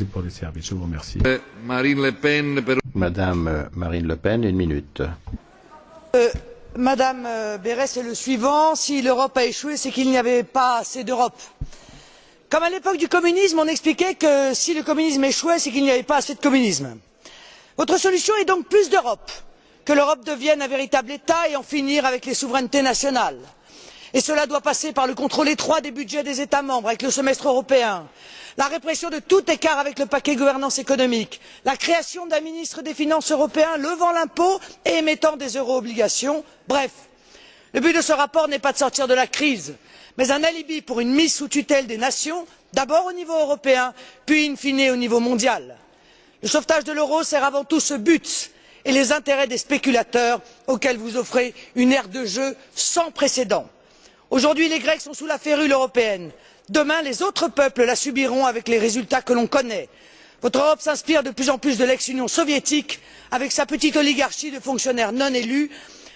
pour les services. Je vous remercie. Marine Le Pen per... Madame Marine Le Pen, une minute. Madame Berès est le suivant: si l'Europe a échoué, c'est qu'il n'y avait pas assez d'Europe. Comme à l'époque du communisme, on expliquait que si le communisme échouait, c'est qu'il n'y avait pas assez de communisme. Votre solution est donc plus d'Europe, que l'Europe devienne un véritable État et en finir avec les souverainetés nationales. Et cela doit passer par le contrôle étroit des budgets des États membres avec le semestre européen, la répression de tout écart avec le paquet gouvernance économique, la création d'un ministre des Finances européen levant l'impôt et émettant des euro-obligations. Bref, le but de ce rapport n'est pas de sortir de la crise, mais un alibi pour une mise sous tutelle des nations, d'abord au niveau européen, puis in fine au niveau mondial. Le sauvetage de l'euro sert avant tout ce but et les intérêts des spéculateurs auxquels vous offrez une aire de jeu sans précédent. Aujourd'hui, les Grecs sont sous la férule européenne. Demain, les autres peuples la subiront avec les résultats que l'on connaît. Votre Europe s'inspire de plus en plus de l'ex-Union soviétique, avec sa petite oligarchie de fonctionnaires non élus.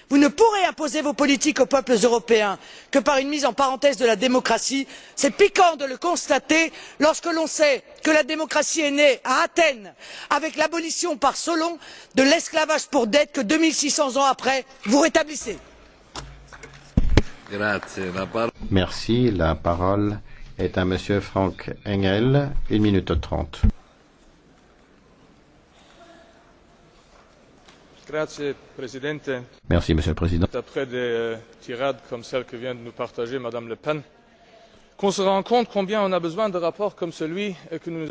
Vous ne pourrez imposer vos politiques aux peuples européens que par une mise en parenthèse de la démocratie. C'est piquant de le constater lorsque l'on sait que la démocratie est née à Athènes avec l'abolition par Solon de l'esclavage pour dette que 2600 ans après, vous rétablissez. Merci. La parole est à Monsieur Frank Engel, 1 minute 30. Merci, Monsieur le Président. Après des tirades comme celle que vient de nous partager Madame Le Pen, qu'on se rend compte combien on a besoin de rapports comme celui que nous